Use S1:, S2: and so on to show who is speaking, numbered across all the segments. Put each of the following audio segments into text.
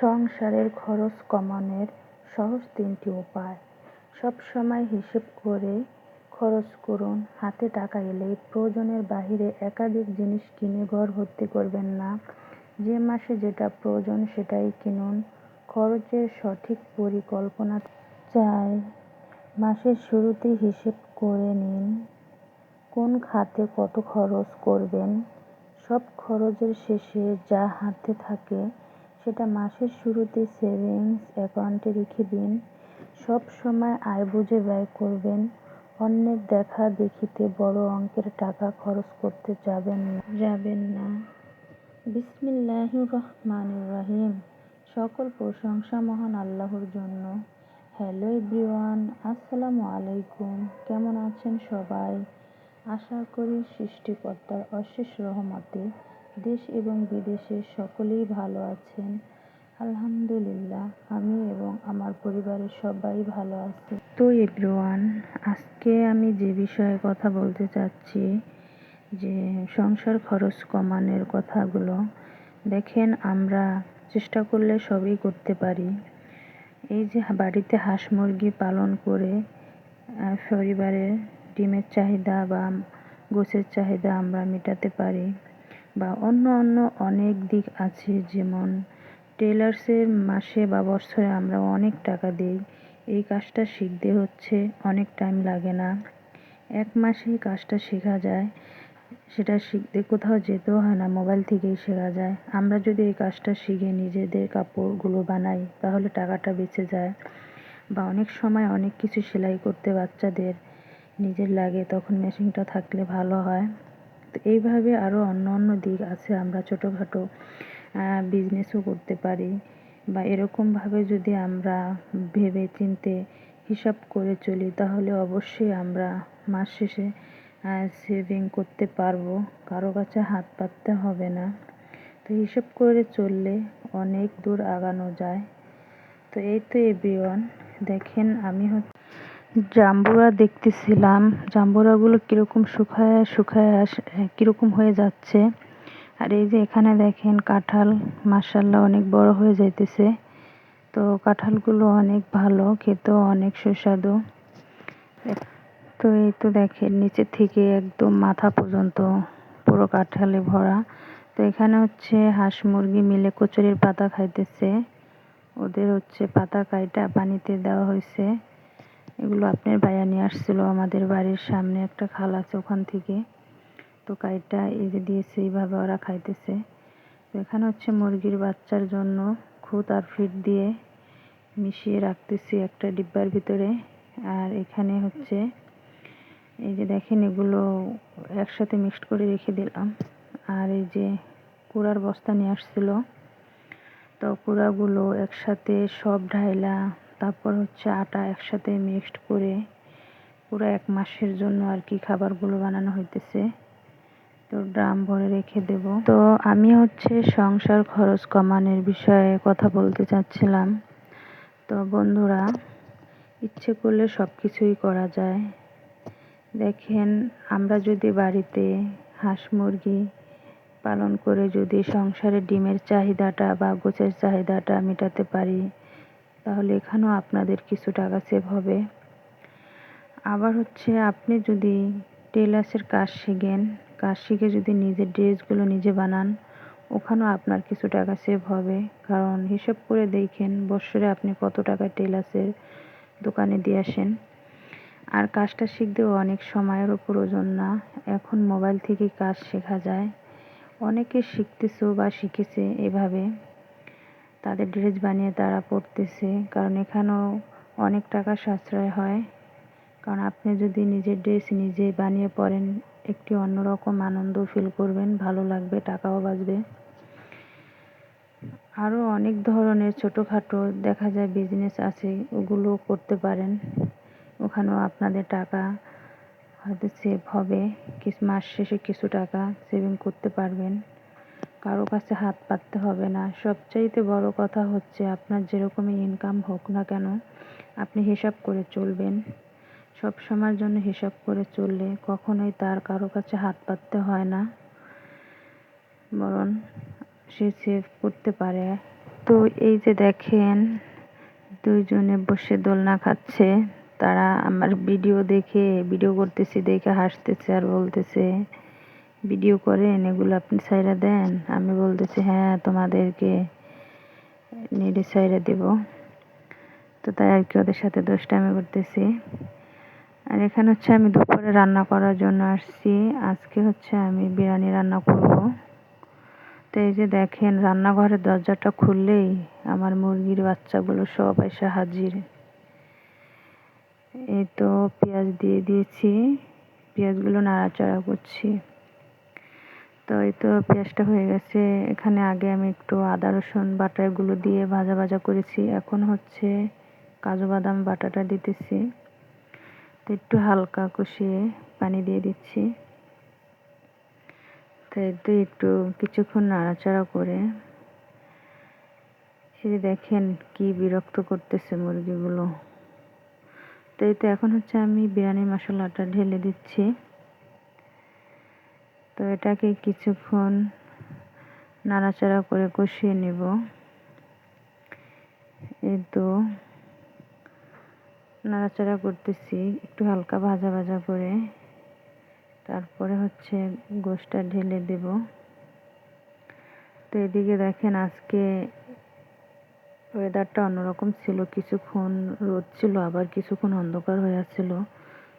S1: সংসারের খরচ কমানোর সহজ ৩টি উপায়। সবসময় হিসেব করে খরচ করুন। হাতে টাকা এলেই প্রয়োজনের বাইরে একাধিক জিনিস কিনে ঘর ভর্তি করবেন না। যে মাসে যেটা প্রয়োজন সেটাই কিনুন। খরচের সঠিক পরিকল্পনা চাই। মাসের শুরুতেই হিসেব করে নিন কোন খাতে কত খরচ করবেন। সব খরচের শেষে যা হাতে থাকে সেটা মাসের শুরুতে সেভিংস অ্যাকাউন্টে রেখে দিন। সব সময় আয় বুঝে ব্যয় করবেন। অন্যের দেখাদেখিতে বড় অঙ্কের টাকা খরচ করতে যাবেন না। বিসমিল্লাহির রহমানির রহিম। সকল প্রশংসা মহান আল্লাহর জন্য। হ্যালো এভরিওয়ান, আসসালামু আলাইকুম। কেমন আছেন সবাই? আশা করি সৃষ্টিকর্তার অশেষ রহমতে দেশ এবং বিদেশের সকলেই ভালো আছেন। আলহামদুলিল্লাহ, আমি এবং আমার পরিবারের সবাই ভালো আছি। তো এভরিওয়ান, আজকে আমি যে বিষয়ে কথা বলতে চাচ্ছি যে সংসার খরচ কমানোর কথাগুলো। দেখেন, আমরা চেষ্টা করলে সবই করতে পারি। এই যে বাড়িতে হাঁস মুরগি পালন করে পরিবারের ডিমের চাহিদা বা গোছের চাহিদা আমরা মেটাতে পারি, বা অন্য অনেক দিক আছে। যেমন টেলার্সের মাসে বা বছরে আমরা অনেক টাকা দিই। এই কাজটা শিখতে হচ্ছে অনেক টাইম লাগে না, 1 মাসেই কাজটা শেখা যায়। সেটা শিখতে কোথাও যেতেও হয় না, মোবাইল থেকেই শেখা যায়। আমরা যদি এই কাজটা শিখে নিজেদের কাপড়গুলো বানাই তাহলে টাকাটা বেঁচে যায়। বা অনেক সময় অনেক কিছু সেলাই করতে বাচ্চাদের নিজের লাগে, তখন মেশিনটা থাকলে ভালো হয়। তো এইভাবে আরও অন্য দিক আছে। আমরা ছোটোখাটো বিজনেসও করতে পারি। বা এরকমভাবে যদি আমরা ভেবে চিন্তে হিসাব করে চলি তাহলে অবশ্যই আমরা মাস শেষে সেভিং করতে পারবো। কারো কাছে হাত পাততে হবে না। তো হিসাব করে চললে অনেক দূর আগানো যায়। তো এই তো এভরিওয়ান, দেখেন আমি জাম্বুরা দেখতেছিলাম। জাম্বুরাগুলো কীরকম শুকায় কীরকম হয়ে যাচ্ছে। আর এই যে এখানে দেখেন কাঁঠাল, মাশাআল্লাহ অনেক বড় হয়ে যাইতেছে। তো কাঁঠালগুলো অনেক ভালো, খেতেও অনেক সুস্বাদু। তো এই তো দেখেন নিচে থেকে একদম মাথা পর্যন্ত পুরো কাঁঠালে ভরা। তো এখানে হচ্ছে হাঁস মুরগি মিলে কচুরির পাতা খাইতেছে। ওদের হচ্ছে পাতা কাইটা পানিতে দেওয়া হয়েছে। এগুলো আপনার ভাইয়া নিয়ে আসছিল আমাদের বাড়ির সামনে একটা খাল আছে, ওখান থেকে। তো কাইটা এই যে দিয়েছে, এইভাবে ওরা খাইতেছে। তো এখানে হচ্ছে মুরগির বাচ্চার জন্য খুদ আর ফিড দিয়ে মিশিয়ে রাখতেছি একটা ডিব্বার ভিতরে। আর এখানে হচ্ছে এই যে দেখেন এগুলো একসাথে মিক্সড করে রেখে দিলাম। আর এই যে কুড়ার বস্তা নিয়ে আসছিল, তো কুড়াগুলো একসাথে সব ঢাইলা তারপর হচ্ছে আটা একসাথে মিক্সড করে পুরো 1 মাসের জন্য আর কি খাবারগুলো বানানো হইতেছে। তো ড্রাম ভরে রেখে দেব। তো আমি হচ্ছে সংসার খরচ কমানোর বিষয়ে কথা বলতে চাচ্ছিলাম। তো বন্ধুরা, ইচ্ছে করলে সব কিছুই করা যায়। দেখেন, আমরা যদি বাড়িতে হাঁস মুরগি পালন করে যদি সংসারের ডিমের চাহিদাটা বা গোছের চাহিদাটা মেটাতে পারি তাহলে এখানেও আপনাদের কিছু টাকা সেভ হবে। আবার হচ্ছে আপনি যদি টেলার্সের কাজ শিখে যদি নিজের ড্রেসগুলো নিজে বানান, ওখানেও আপনার কিছু টাকা সেভ হবে। কারণ হিসাব করে দেখেন বছরে আপনি কত টাকা টেলার্সের দোকানে দিয়ে আসেন। আর কাজটা শিখতেও অনেক সময়েরও প্রয়োজন না, এখন মোবাইল থেকেই কাজ শেখা যায়। অনেকে শিখতেছেও বা শিখেছে এভাবে, তাদের ড্রেস বানিয়ে তারা পরতেছে। কারণ এখানেও অনেক টাকা সাশ্রয় হয়। কারণ আপনি যদি নিজের ড্রেস নিজে বানিয়ে পরেন, একটি অন্যরকম আনন্দ ফিল করবেন, ভালো লাগবে, টাকাও বাঁচবে। আরও অনেক ধরনের ছোটোখাটো দেখা যায় বিজনেস আছে, ওগুলো করতে পারেন। ওখানেও আপনাদের টাকা হয়তো সেভ হবে, মাস শেষে কিছু টাকা সেভিং করতে পারবেন। কারো কাছে হাত পাততে হবে না। সবচাইতে বড় কথা হচ্ছে আপনার যেরকমই ইনকাম হোক না কেন আপনি হিসাব করে চলবেন। সব সময়ের জন্য হিসাব করে চললে কখনোই তার কারো কাছে হাত পাততে হয় না, বরং সে সেভ করতে পারে। তো এই যে দেখেন দুইজনে বসে দোলনা খাচ্ছে। তারা আমার ভিডিও করতেছি দেখে হাসতেছে আর বলতেছে, ভিডিও করেন, এগুলো আপনি ছাইড়া দেন। আমি বলতেছি হ্যাঁ, তোমাদেরকে নেড়ে ছাইড়া দেব। তো তাই আর কি ওদের সাথে দুষ্টামি করতেছি। আর এখানে হচ্ছে আমি দুপুরে রান্না করার জন্য আসছি। আজকে হচ্ছে আমি বিরিয়ানি রান্না করব। তো এই যে দেখেন রান্নাঘরের দরজাটা খুললেই আমার মুরগির বাচ্চাগুলো সব এসে হাজির। এই তো পেঁয়াজ দিয়ে দিয়েছি, পেঁয়াজগুলো নাড়াচাড়া করছি। তো এই তো পেঁয়াজটা হয়ে গেছে। এখানে আগে আমি একটু আদা রসুন বাটা এগুলো দিয়ে ভাজা ভাজা করেছি। এখন হচ্ছে কাজু বাদাম বাটাটা দিতেছি। তো একটু হালকা কষিয়ে পানি দিয়ে দিচ্ছি। তো এতে একটু কিছুক্ষণ নাড়াচাড়া করে, এই দেখেন কি বিরক্ত করতেছে মুরগিগুলো। তো এই তো এখন হচ্ছে আমি বিরিয়ানি মশলাটা ঢেলে দিচ্ছি। তো এটাকে কিছুক্ষণ নাড়াচাড়া করে কষিয়ে নেব। এই তো নাড়াচাড়া করতেছি একটু হালকা ভাজা ভাজা করে। তারপরে হচ্ছে গোশটা ঢেলে দেব। তো এদিকে দেখেন আজকে ওয়েদারটা অন্যরকম ছিল, কিছুক্ষণ রোদ ছিল আবার কিছুক্ষণ অন্ধকার হয়ে আসছিল।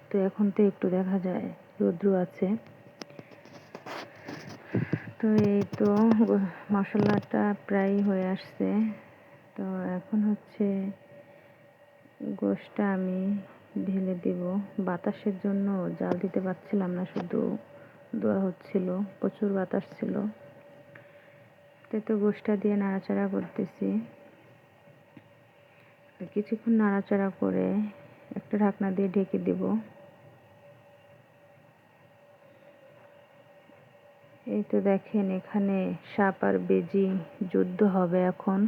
S1: তো এখন তো একটু দেখা যায় রৌদ্র আছে। তো এই তো মশলাটা প্রায় হয়ে আসছে। তো এখন হচ্ছে গোশটা আমি ঢেলে দেব। বাতাসের জন্য জাল দিতে পারছিলাম না, শুধু ধোয়া হচ্ছিল, প্রচুর বাতাস ছিল। তো গোশটা দিয়ে নাড়াচাড়া করতেছি। কিছুক্ষণ নাড়াচাড়া করে একটা ঢাকনা দিয়ে ঢেকে দেব। এই তো দেখেন এখানে সাপ আর বেজি যুদ্ধ হবে এখন।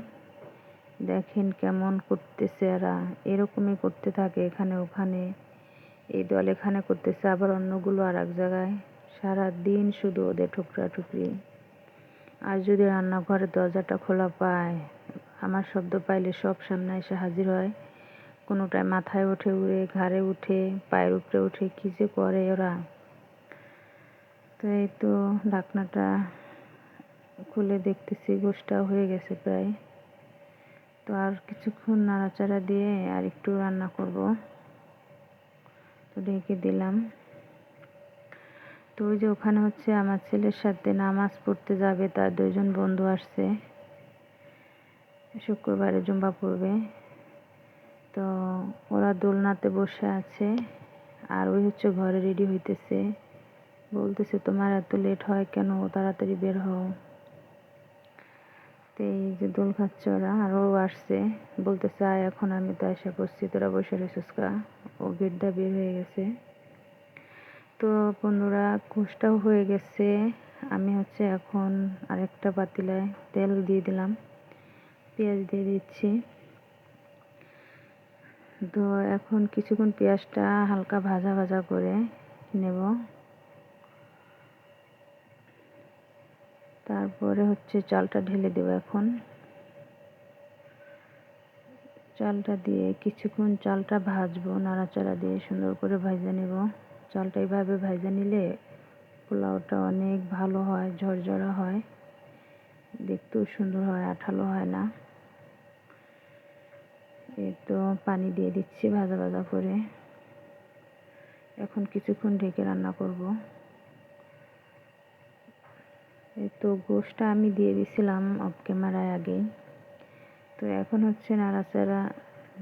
S1: দেখেন কেমন করতেছে এরা, এরকমই করতে থাকে এখানে ওখানে। এই দল এখানে করতেছে, আবার অন্যগুলো আর এক জায়গায়। সারাদিন শুধু ওদের ঠুকরাঠুকরি। আর যদি রান্নাঘরের দরজাটা খোলা পায়, আমার শব্দ পাইলে সব সামনে এসে হাজির হয়। কোনোটায় মাথায় ওঠে উড়ে, ঘাড়ে উঠে, পায়ের উপরে উঠে, কী যে করে ওরা। তো এই তো ঢাকনাটা খুলে দেখতেছি গোশটা হয়ে গেছে প্রায়। তো আর কিছুক্ষণ নাড়াচাড়া দিয়ে আর একটু রান্না করব। তো ঢেকে দিলাম। তো ওই যে ওখানে হচ্ছে আমার ছেলের সাথে নামাজ পড়তে যাবে, তার 2 জন বন্ধু আসছে, শুক্রবারে জুম্বা পড়বে। তো ওরা দোলনাতে বসে আছে আর ওই হচ্ছে ঘরে রেডি হইতেছে। বলতেছে তোমার এত লেট হয় কেন, তাড়াতাড়ি বের হও। তো এই যে দোল খাচ্ছে ওরা, আর ও আসছে, বলতেছে আয় এখন, আমি তো আশা করছি, তোরা বসে রয়েছিস কা। ও গেট দিয়ে বের হয়ে গেছে। তো বন্ধুরা গোশটাও হয়ে গেছে। আমি হচ্ছে এখন আরেকটা পাতিলায় তেল দিয়ে দিলাম, পেঁয়াজ দিয়ে দিচ্ছি। তো এখন কিছুক্ষণ পেঁয়াজটা হালকা ভাজা ভাজা করে নেব। তারপরে হচ্ছে চালটা ঢেলে দেব। এখন চালটা দিয়ে কিছুক্ষণ চালটা ভাজবো, নাড়াচাড়া দিয়ে সুন্দর করে ভাজা নেব। চালটা এইভাবে ভাজা নিলে পোলাওটা অনেক ভালো হয়, ঝরঝরা হয়, দেখতেও সুন্দর হয়, আঠালো হয় না। এই তো পানি দিয়ে দিচ্ছি ভাজা ভাজা করে। এখন কিছুক্ষণ ঢেকে রান্না করব। এই তো গোশটা আমি দিয়ে দিছিলাম অফ ক্যামেরায় আগেই। তো এখন হচ্ছে নাড়াচাড়া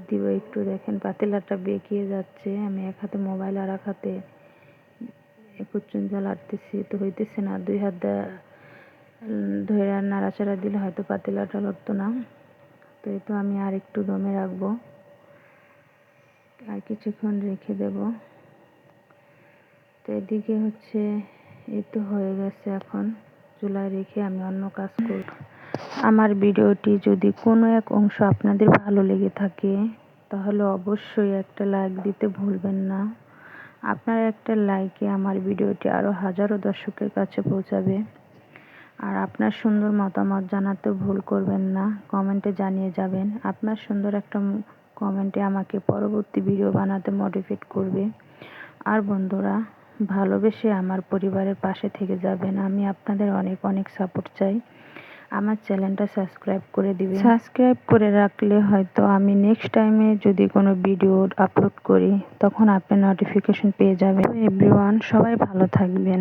S1: দিব একটু। দেখেন পাতিলাটা বেঁকিয়ে যাচ্ছে, আমি এক হাতে মোবাইল আর এক হাতে কুচুঞ্জা লাড়তেছি, তো হইতেছে না। 2 হাত ধরে নাড়াচাড়া দিলে হয়তো পাতিলাটা লড়তো না। তো এই তো আমি আর একটু দমে রাখবো, আর কিছুক্ষণ রেখে দেব। তো এদিকে হচ্ছে এই তো হয়ে গেছে। এখন চুলায় রেখে আমি অন্য কাজ করব। আমার ভিডিওটি যদি কোনো এক অংশ আপনাদের ভালো লেগে থাকে, তাহলে অবশ্যই একটা লাইক দিতে ভুলবেন না। আপনার একটা লাইকে আমার ভিডিওটি আরও হাজারো দর্শকের কাছে পৌঁছাবে। আর আপনার সুন্দর মতামত জানাতে ভুল করবেন না, কমেন্টে জানিয়ে যাবেন। আপনার সুন্দর একটা কমেন্টে আমাকে পরবর্তী ভিডিও বানাতে মোটিভেট করবে। আর বন্ধুরা, ভালোবেসে আমার পরিবারের পাশে থেকে যাবেন। আমি আপনাদের অনেক অনেক সাপোর্ট চাই। আমার চ্যানেলটা সাবস্ক্রাইব করে দিবেন। সাবস্ক্রাইব করে রাখলে হয়তো আমি নেক্সট টাইমে যদি কোনো ভিডিও আপলোড করি তখন আপনি নোটিফিকেশন পেয়ে যাবেন। এভরিওয়ান, সবাই ভালো থাকবেন।